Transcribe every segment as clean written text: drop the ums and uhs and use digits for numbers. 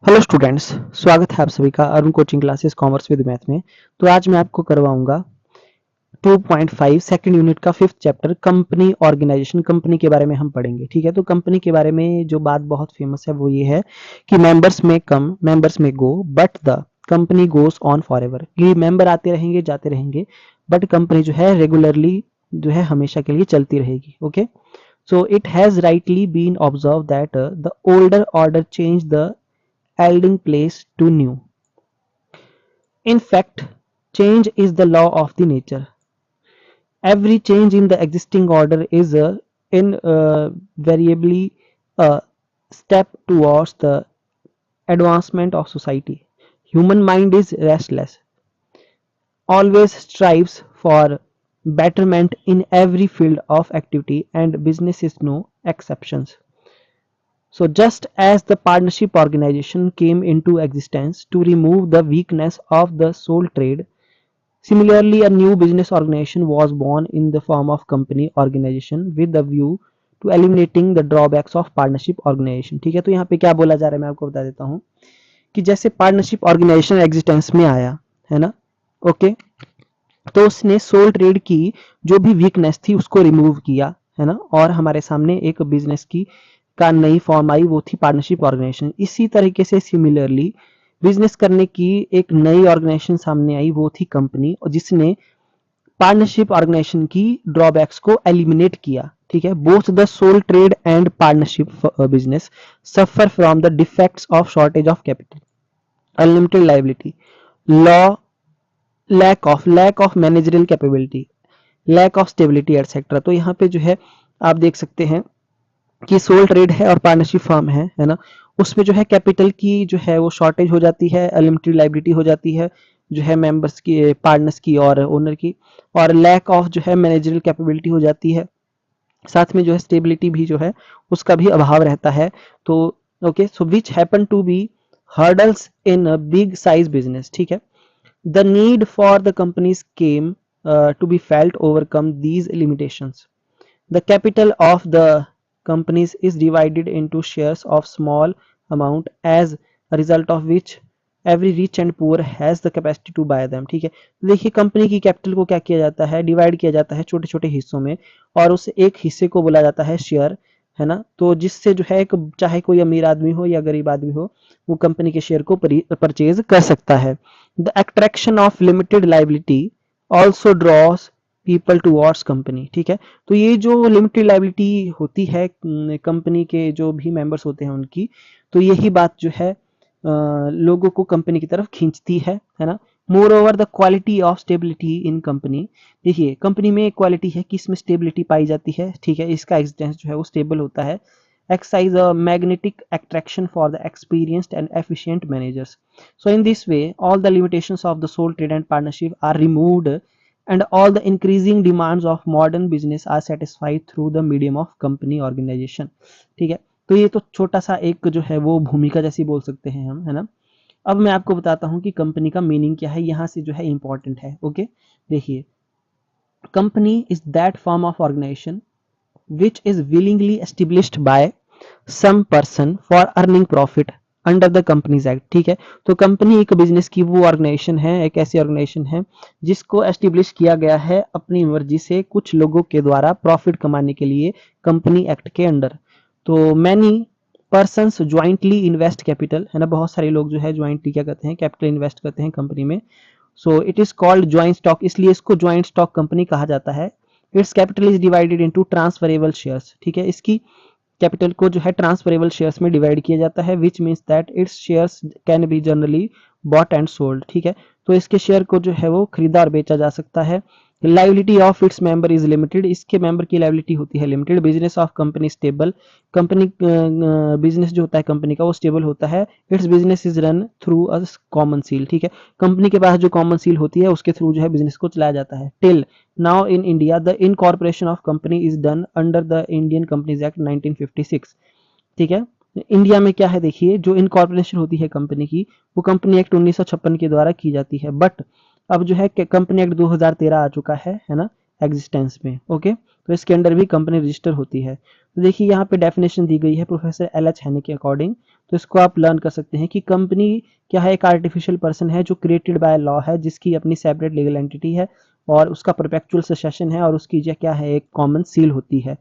Hello students, स्वागत है आप सभी का Arun coaching classes commerce with math में। तो आज मैं आपको करवाऊंगा 2.5 सेकंड यूनिट का 5th chapter company organisation. Company के बारे में हम पढ़ेंगे। ठीक है, तो कंपनी के बारे में जो बात बहुत फेमस है वो ये है कि मेंबर्स में come, members may go, but the company goes on forever. ये मेंबर आते रहेंगे जाते रहेंगे, बट कंपनी जो है रेगुलरली जो है हमेशा के लिए चलती रहेगी। Okay, so it has rightly been observed that the older order changed the eluding place to new. In fact, change is the law of the nature. Every change in the existing order is invariably a step towards the advancement of society. Human mind is restless, always strives for betterment in every field of activity, and business is no exceptions. So just as the partnership organization came into existence to remove the weakness of the sole trade, similarly a new business organization was born in the form of company organization with the view to eliminating the drawbacks of partnership organization। ठीक है, तो यहाँ पे क्या बोला जा रहा है मैं आपको बता देता हूँ कि जैसे पार्टनरशिप ऑर्गेनाइजेशन एग्जिस्टेंस में आया है ना, ओके, तो उसने सोल ट्रेड की जो भी वीकनेस थी उसको रिमूव किया है ना, और हमारे सामने एक बिजनेस की का नई फॉर्म आई, वो थी पार्टनरशिप ऑर्गेनाइजेशन। इसी तरीके से सिमिलरली बिजनेस करने की एक नई ऑर्गेनाइजेशन सामने आई, वो थी कंपनी, और जिसने पार्टनरशिप ऑर्गेनाइजेशन की ड्रॉबैक्स को एलिमिनेट किया। ठीक है, both the sole trade and partnership business suffer from the defects of shortage of capital, unlimited liability, law, lack of managerial capability, lack of stability etcetera. तो यहाँ पे जो है आप देख सकते हैं कि सोल ट्रेड है और पार्टनरशिप फर्म है ना, उसमें जो है कैपिटल की जो है वो शॉर्टेज हो जाती है, अनलिमिटेड लाइबिलिटी हो जाती है जो है मेंबर्स की, पार्टनर्स की और ओनर की, और लैक ऑफ जो है मैनेजरियल कैपेबिलिटी हो जाती है, साथ में जो है स्टेबिलिटी भी जो है उसका भी अभाव रहता है। तो okay, so which happen to be hurdles in a big size business. ठीक है, the need for the companies came to be felt overcome these limitations. The capital of the companies is divided into shares of small amount, as a result of which every rich and poor has the capacity to buy them। ठीक है, तो देखिए company की capital को क्या किया जाता है, डिवाइड किया जाता है छोटे छोटे हिस्सों में, और उस एक हिस्से को बोला जाता है शेयर, है ना। तो जिससे जो है एक, चाहे कोई अमीर आदमी हो या गरीब आदमी हो, वो कंपनी के शेयर को परचेज कर सकता है। The attraction of limited liability also draws people towards company. ठीक है, तो ये जो लिमिटेड लाइबिलिटी होती है कंपनी के जो भी मेंबर्स होते हैं उनकी, तो यही बात जो है लोगों को कंपनी की तरफ खींचती है ना। More over the quality of stability in company, देखिए कंपनी में एक क्वालिटी है कि इसमें स्टेबिलिटी पाई जाती है। ठीक है, इसका एग्जिस्टेंस जो है वो स्टेबल होता है। exercise a magnetic attraction for the experienced and efficient managers. So in this way, all the limitations of the sole trade and partnership are removed, and all the increasing demands of modern business are satisfied through the medium of company organization। ठीक है, तो ये तो छोटा सा एक जो है वो भूमिका जैसी बोल सकते हैं हम, है ना। अब मैं आपको बताता हूँ कि कंपनी का मीनिंग क्या है, यहाँ से जो है इंपॉर्टेंट है। ओके, देखिए, company is that form of organization which is willingly established by some person for earning profit under the companies act। ठीक है, तो कंपनी एक बिजनेस की वो ऑर्गेनाइजेशन है, एक ऐसी ऑर्गेनाइजेशन है जिसको एस्टेब्लिश किया गया है अपनी मर्जी से कुछ लोगों के द्वारा प्रॉफिट कमाने के लिए कंपनी एक्ट के अंडर। तो many persons jointly invest capital, है ना, बहुत सारे लोग जो है ज्वाइंटली क्या करते हैं, कैपिटल इन्वेस्ट करते हैं कंपनी में। So it is called joint stock, इसलिए इसको ज्वाइंट स्टॉक कंपनी कहा जाता है। It's capital is divided into transferable shares. ठीक है, इसकी कैपिटल को जो है ट्रांसफरेबल शेयर्स में डिवाइड किया जाता है, which means that its shares can be generally bought and sold. ठीक है, तो इसके शेयर को जो है वो खरीदा और बेचा जा सकता है। Liability of its member is limited, इसके मेंबर की लाइबिलिटी होती है limited. Business of company stable, company business जो होता है कंपनी का वो स्टेबल होता है। It's business is run through a common seal. ठीक है, कंपनी के पास जो कॉमन सील होती है उसके थ्रू जो है बिजनेस को चलाया जाता है। Till now in India the incorporation of company is done under the Indian companies act 1956। ठीक है, इंडिया में क्या है, देखिए जो इनकॉर्पोरेशन होती है कंपनी की, वो कंपनी एक्ट 1956 के द्वारा की जाती है। बट अब जो है कंपनी एक्ट 2013 आ चुका है ना, एग्जिस्टेंस में। ओके, तो इसके अंडर भी कंपनी रजिस्टर होती है। तो देखिए यहाँ पे डेफिनेशन दी गई है प्रोफेसर एल एच हैने के अकॉर्डिंग। तो इसको आप लर्न कर सकते हैं कि कंपनी क्या है, एक आर्टिफिशियल पर्सन है जो क्रिएटेड बाय लॉ है, जिसकी अपनी सेपरेट लीगल एंटिटी है और उसका परपेचुअल सक्सेशन है और उसकी क्या है, एक कॉमन सील होती है।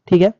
ठीक है,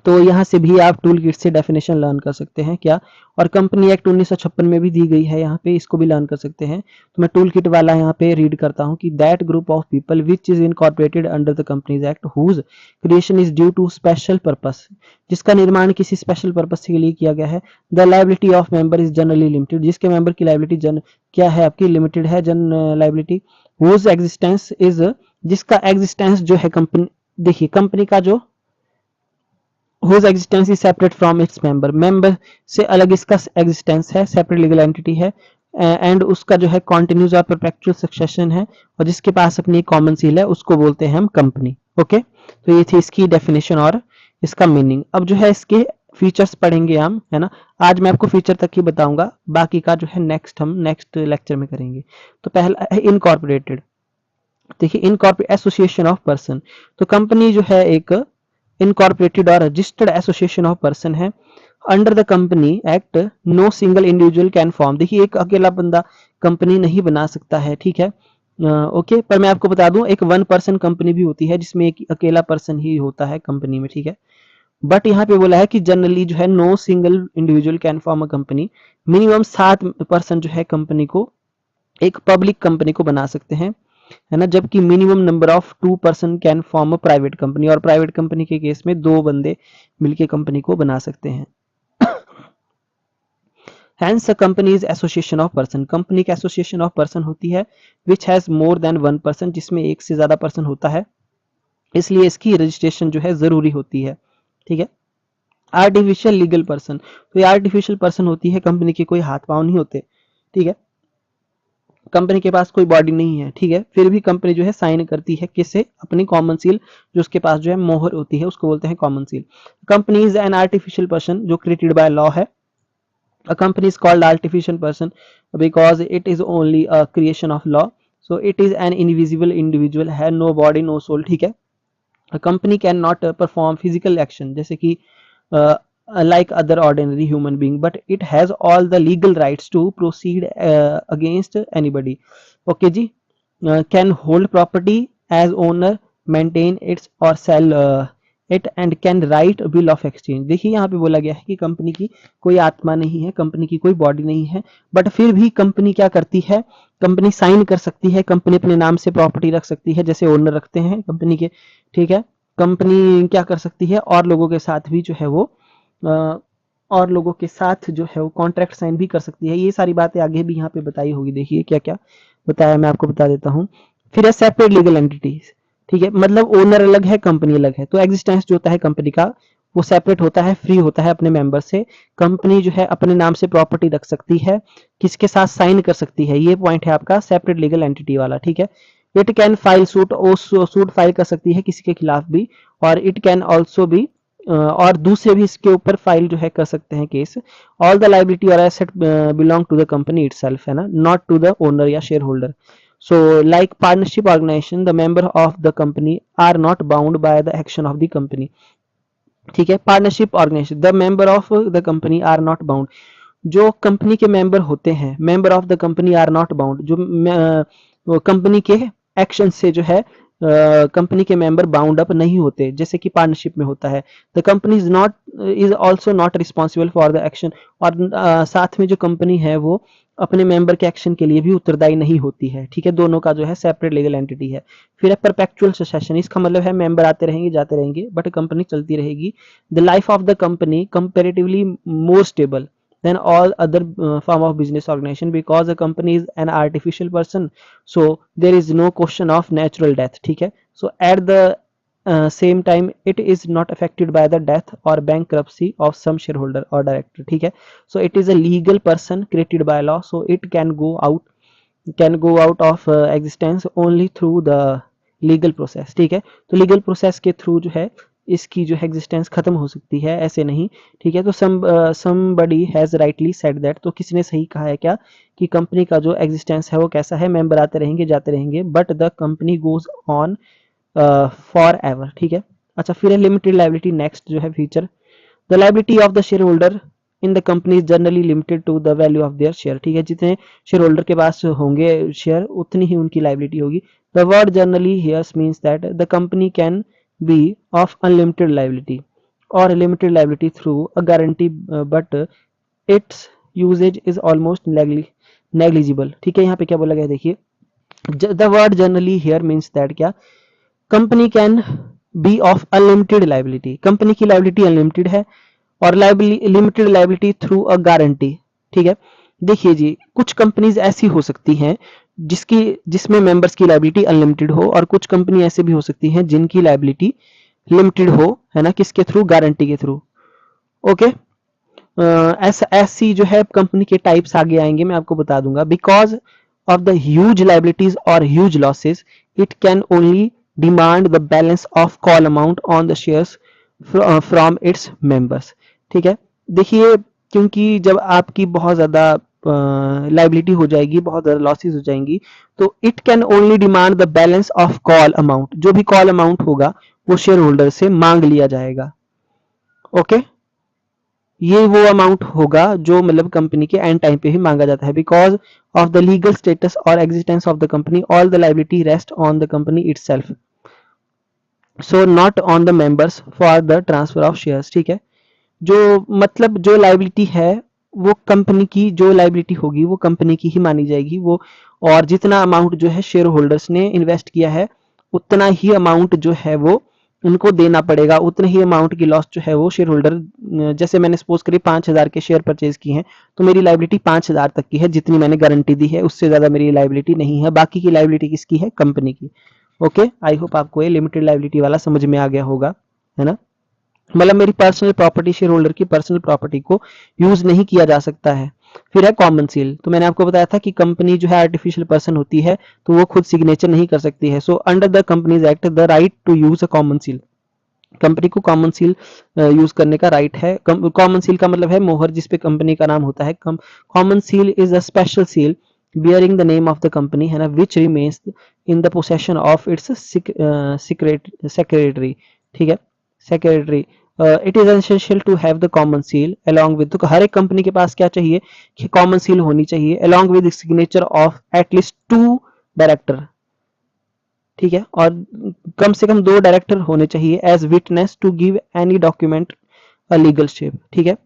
तो यहाँ से भी आप टूल किट से डेफिनेशन लर्न कर सकते हैं क्या, और कंपनी एक्ट 1956 में भी दी गई है यहाँ पे, इसको भी लर्न कर सकते हैं। तो मैं टूल किट वाला यहाँ पे रीड करता हूँ कि that group of people which is incorporated under the companies act whose creation is due to special purpose, जिसका निर्माण किसी स्पेशल पर्पस के लिए किया गया है। The liability of member is generally limited, जिसके मेंबर की लाइबिलिटी क्या है आपकी, लिमिटेड है, जन लाइबिलिटी। हुज एग्जिस्टेंस इज, जिसका एग्जिस्टेंस जो है कंपनी, देखिए कंपनी का जो whose existence is separate from its member से अलग इसका एग्जिस्टेंस है, सेपरेट लीगल एंटिटी है, एंड उसका जो है कॉन्टिन्यूस और परपेचुअल सक्सेशन है, और जिसके पास अपनी कॉमन सील है उसको बोलते हैं हम कंपनी। ओके, तो ये थी इसकी डेफिनेशन और इसका मीनिंग। अब जो है इसके फीचर्स पढ़ेंगे हम, है ना। आज मैं आपको फीचर तक ही बताऊंगा, बाकी का जो है हम नेक्स्ट लेक्चर में करेंगे। तो पहला है इनकॉर्पोरेटेड। देखिए इनकॉर्पोरेट एसोसिएशन ऑफ पर्सन, तो कंपनी जो है एक इनकॉर्पोरेटेड और रजिस्टर्ड एसोसिएशन ऑफ पर्सन है। Under the company act no single individual can form, देखिए एक अकेला बंदा कंपनी नहीं बना सकता है, ठीक है। ओके, पर मैं आपको बता दूं एक वन पर्सन कंपनी भी होती है जिसमें एक अकेला पर्सन ही होता है कंपनी में, ठीक है। बट यहाँ पे बोला है कि जनरली जो है no single individual can form a company, minimum 7 person जो है कंपनी को, एक पब्लिक कंपनी को बना सकते हैं, है ना। जबकि minimum number of 2 person can form a private company, और प्राइवेट कंपनी के केस में 2 बंदे मिलके कंपनी को बना सकते हैं। Hence a company is association of person, company की एसोसिएशन ऑफ पर्सन होती है which has more than 1 person, जिसमें एक से ज्यादा पर्सन होता है, इसलिए इसकी रजिस्ट्रेशन जो है जरूरी होती है, ठीक है। आर्टिफिशियल लीगल पर्सन, तो ये आर्टिफिशियल पर्सन होती है, कंपनी के कोई हाथ पांव नहीं होते, ठीक है। कंपनी के पास कोई बॉडी नहीं है, ठीक है, फिर भी कंपनी जो है साइन करती है किससे, अपनी कॉमन सील, जो उसके पास जो है मोहर होती है उसको बोलते हैं common seal. Company is an artificial person जो क्रिएटेड बाय लॉ है। A company is called artificial person because it is only a creation of law, so it is an invisible individual, है no body no soul, ठीक है। A company cannot perform physical action जैसे कि like other ordinary human being, but it has all the legal rights to proceed against anybody. Okay जी, can hold property as owner, maintain its or sell it and can write bill of exchange. देखिए यहाँ पे बोला गया है कि company की कोई आत्मा नहीं है, कंपनी की कोई बॉडी नहीं है, बट फिर भी कंपनी क्या करती है, कंपनी साइन कर सकती है, कंपनी अपने नाम से प्रॉपर्टी रख सकती है, जैसे ओनर रखते हैं कंपनी के, ठीक है। कंपनी क्या कर सकती है, और लोगों के साथ भी जो है वो और लोगों के साथ जो है वो कॉन्ट्रैक्ट साइन भी कर सकती है। ये सारी बातें आगे भी यहाँ पे बताई होगी, देखिए क्या क्या बताया, मैं आपको बता देता हूँ। फिर है सेपरेट लीगल एंटिटीज, ठीक है, मतलब ओनर अलग है कंपनी अलग है, तो एग्जिस्टेंस जो होता है कंपनी का वो सेपरेट होता है, फ्री होता है अपने मेंबर से। कंपनी जो है अपने नाम से प्रॉपर्टी रख सकती है, किसके साथ साइन कर सकती है, ये पॉइंट है आपका सेपरेट लीगल एंटिटी वाला, ठीक है। It can file suit, suit file कर सकती है किसी के खिलाफ भी, और इट कैन ऑल्सो भी, और दूसरे भी इसके ऊपर फाइल जो है कर सकते हैं केस। ऑल द लाइबिलिटी और asset belong to the company itself, है ना, नॉट टू द ओनर या shareholder. So, like partnership organization, the member of the company are not bound by the action of the company. ठीक है, partnership organization, the member of the company are not bound, जो company के member होते हैं, member of the company are not bound, जो company के action से जो है कंपनी के मेंबर बाउंड अप नहीं होते, जैसे कि पार्टनरशिप में होता है। The company is also not responsible for the action, और साथ में जो कंपनी है वो अपने मेंबर के एक्शन के लिए भी उत्तरदायी नहीं होती है, ठीक है। दोनों का जो है सेपरेट लीगल एंटिटी है। फिर है परपेचुअल सक्सेशन, इसका मतलब है मेंबर आते रहेंगे जाते रहेंगे बट कंपनी चलती रहेगी। The life of the company comparatively more stable than all other form of business organization because the company is an artificial person, so there is no question of natural death, ठीक है। so at the same time it is not affected by the death or bankruptcy of some shareholder or director, ठीक है। so it is a legal person created by law, so it can go out of existence only through the legal process, ठीक है। तो legal process के through जो है इसकी जो है एग्जिस्टेंस खत्म हो सकती है, ऐसे नहीं, ठीक है। तो somebody has rightly said that, तो किसी ने सही कहा है क्या कि कंपनी का जो एग्जिस्टेंस है वो कैसा है, मेंबर आते रहेंगे जाते रहेंगे but the company goes on for ever, ठीक है। अच्छा, फिर है लिमिटेड लाइबिलिटी, नेक्स्ट जो है feature, the liability of the share holder in the company is generally limited to the value of their share. ठीक है, जितने शेयर होल्डर के पास होंगे शेयर उतनी ही उनकी लाइबिलिटी होगी। The word generally here means that the company can be of unlimited liability और limited liability through a guarantee but its usages is almost negligible. ठीक है, यहाँ पे क्या बोला गया देखिए, the word generally here means that क्या, company can be of unlimited liability, company की लाइबिलिटी अनलिमिटेड है और limited liability through a guarantee. ठीक है, देखिए जी, कुछ कंपनीज ऐसी हो सकती हैं जिसमें मेंबर्स की लाइबिलिटी अनलिमिटेड हो और कुछ कंपनी ऐसे भी हो सकती हैं जिनकी लाइबिलिटी लिमिटेड हो, है ना, किसके थ्रू, गारंटी के थ्रू। ओके, ऐसी जो है कंपनी के टाइप्स आगे आएंगे, मैं आपको बता दूंगा। Because of the huge liabilities और huge losses it can only demand the balance of call amount on the shares from its members. ठीक है, देखिए, क्योंकि जब आपकी बहुत ज्यादा लाइबिलिटी हो जाएगी, बहुत ज्यादा लॉसेस हो जाएंगी, तो it can only demand the balance of call amount, जो भी कॉल अमाउंट होगा वो शेयर होल्डर से मांग लिया जाएगा। ओके, ये वो अमाउंट होगा जो मतलब कंपनी के एंड टाइम पे ही मांगा जाता है। Because of the legal status और existence of the company all the liability rest on the company itself, so not on the members for the transfer of shares. ठीक है, जो मतलब जो लाइबिलिटी है वो कंपनी की, जो लाइबिलिटी होगी वो कंपनी की ही मानी जाएगी वो, और जितना अमाउंट जो है शेयर होल्डर्स ने इन्वेस्ट किया है उतना ही अमाउंट जो है वो उनको देना पड़ेगा, उतने ही अमाउंट की लॉस जो है वो शेयर होल्डर, जैसे मैंने सपोज करिए 5,000 के शेयर परचेज किए हैं तो मेरी लाइबिलिटी 5,000 तक की है, जितनी मैंने गारंटी दी है उससे ज्यादा मेरी लाइबिलिटी नहीं है, बाकी की लाइबिलिटी किसकी है, कंपनी की। ओके, आई होप आपको ये लिमिटेड लाइबिलिटी वाला समझ में आ गया होगा, है ना। मतलब मेरी पर्सनल प्रॉपर्टी, शेयर होल्डर की पर्सनल प्रॉपर्टी को यूज नहीं किया जा सकता है। फिर है कॉमन सील, तो मैंने आपको बताया था कि कंपनी जो है आर्टिफिशियल पर्सन होती है तो वो खुद सिग्नेचर नहीं कर सकती है। So under the companies act the right to use a common seal, company को कॉमन सील यूज करने का राइट है। कॉमन सील का मतलब है मोहर जिसपे कंपनी का नाम होता है। Common seal is a special seal bearing the name of the company, है ना, which remains in the possession of its secretary. ठीक है, secretary, it is essential to have the common seal along with, तो हर एक company के पास क्या चाहिए कि कॉमन सील होनी चाहिए along with signature of at least 2 director. ठीक है, और कम से कम 2 डायरेक्टर होने चाहिए as witness to give any document a legal shape. ठीक है,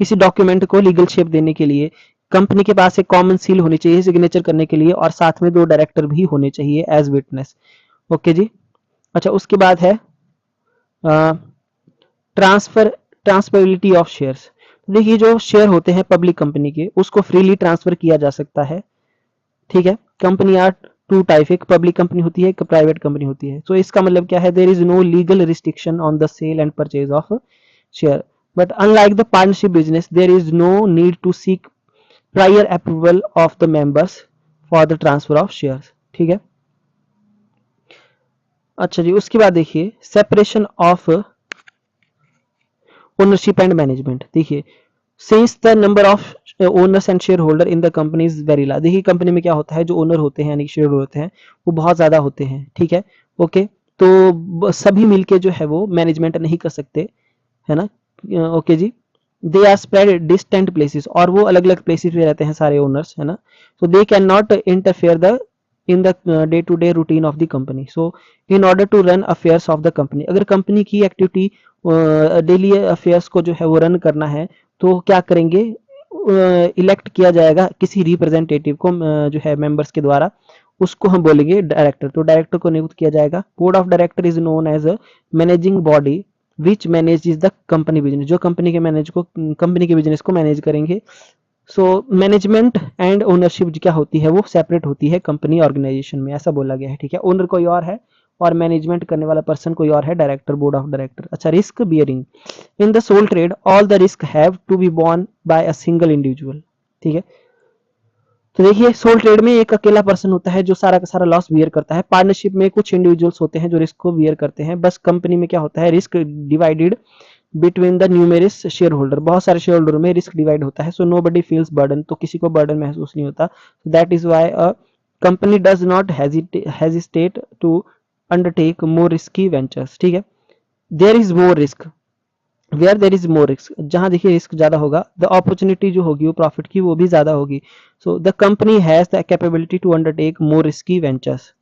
किसी डॉक्यूमेंट को लीगल शेप देने के लिए कंपनी के पास एक कॉमन सील होनी चाहिए सिग्नेचर करने के लिए, और साथ में 2 डायरेक्टर भी होने चाहिए एज विटनेस। ओके जी, अच्छा, उसके बाद है ट्रांसफरेबिलिटी ऑफ शेयर्स। देखिए, जो शेयर होते हैं पब्लिक कंपनी के उसको फ्रीली ट्रांसफर किया जा सकता है। ठीक है, कंपनी आर 2 टाइप, एक पब्लिक कंपनी होती है, एक प्राइवेट कंपनी होती है। तो इसका मतलब क्या है, there is no legal restriction on the sale and purchase of share, but unlike the partnership business there is no need to seek prior approval of the members for the transfer of shares. ठीक है, अच्छा जी, उसके बाद देखिए separation of ownership and management. देखिए, since the number of owners and share holder in the company is very large, देखिए company में क्या होता है, जो ओनर होते हैं यानी शेयर होल्डर होते हैं वो बहुत ज्यादा होते हैं। ठीक है, ओके, तो सभी मिलके जो है वो मैनेजमेंट नहीं कर सकते, है ना। ओके जी, they are spread distant places, और वो अलग अलग प्लेसेस पे रहते हैं सारे ओनर्स, है ना। So they can not interfere the in the day to day routine of the company. So in order to run affairs of the company, अगर कंपनी की एक्टिविटी डेली अफेयर्स को जो है वो रन करना है तो क्या करेंगे, इलेक्ट किया जाएगा किसी रिप्रेजेंटेटिव को जो है मेंबर्स के द्वारा, उसको हम बोलेंगे डायरेक्टर, तो डायरेक्टर को नियुक्त किया जाएगा। Board of director is known as a managing body which manages the company business, जो कंपनी के बिजनेस को मैनेज करेंगे। सो मैनेजमेंट एंड ओनरशिप क्या होती है वो सेपरेट होती है कंपनी ऑर्गेनाइजेशन में, ऐसा बोला गया है। ठीक है, ओनर कोई और है और मैनेजमेंट करने वाला पर्सन कोई और है, डायरेक्टर, बोर्ड ऑफ डायरेक्टर। अच्छा, risk bearing in the sole trade all the risk have to be borne by a single individual. ठीक है, तो देखिए सोल ट्रेड में एक अकेला पर्सन होता है जो सारा का सारा लॉस बियर करता है, पार्टनरशिप में कुछ इंडिविजुअल्स होते हैं जो रिस्क को बियर करते हैं, बस कंपनी में क्या होता है, risk divided between the numerous share holder, बहुत सारे शेयर होल्डर में रिस्क डिवाइड होता है। So nobody feels burden, तो किसी को बर्डन महसूस नहीं होता। That is why a company does not hesitate to undertake more risky ventures. ठीक है, there is more risk, where there is more risk, जहां देखिए रिस्क ज्यादा होगा, द अपॉर्चुनिटी जो होगी वो प्रॉफिट की वो भी ज्यादा होगी. So the company has the capability to undertake more risky ventures.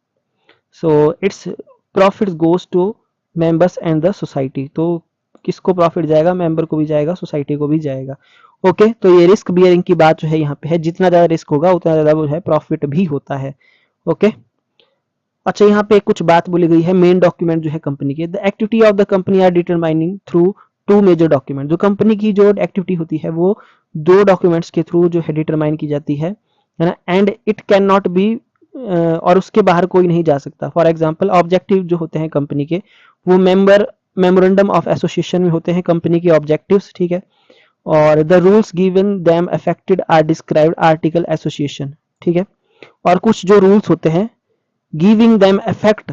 So its profit goes to members and the society. तो किसको प्रॉफिट जाएगा, मेंबर को भी जाएगा, सोसाइटी को भी जाएगा. ओके तो ये रिस्क बियरिंग की बात जो है यहाँ पे है, जितना ज्यादा रिस्क होगा उतना ज्यादा वो है प्रॉफिट भी होता है. ओके अच्छा यहाँ पे कुछ बात बोली गई है मेन डॉक्यूमेंट जो है कंपनी के. The activity of the company are determining through two major document. जो कंपनी की जो एक्टिविटी होती है वो दो डॉक्यूमेंट्स के थ्रू जो है डिटरमाइन की जाती है ना. And it can not be, और उसके बाहर कोई नहीं जा सकता. फॉर एग्जाम्पल ऑब्जेक्टिव जो होते हैं कंपनी के वो मेमोरेंडम ऑफ एसोसिएशन में होते हैं कंपनी के ऑब्जेक्टिव्स. ठीक है और the rules given them affected are described article association. ठीक है और कुछ जो रूल्स होते हैं गिविंग देम इफेक्ट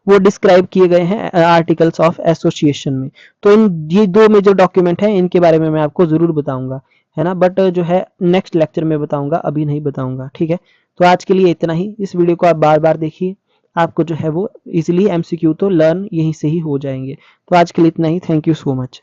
वो डिस्क्राइब किए गए हैं आर्टिकल्स ऑफ एसोसिएशन में. तो इन ये दो मेजर डॉक्यूमेंट हैं, इनके बारे में मैं आपको जरूर बताऊंगा है ना, बट जो है नेक्स्ट लेक्चर में बताऊंगा, अभी नहीं बताऊंगा. ठीक है तो आज के लिए इतना ही. इस वीडियो को आप बार बार देखिए, आपको जो है वो इजीली एमसीक्यू तो लर्न यहीं से ही हो जाएंगे. तो आज के लिए इतना ही. Thank you so much.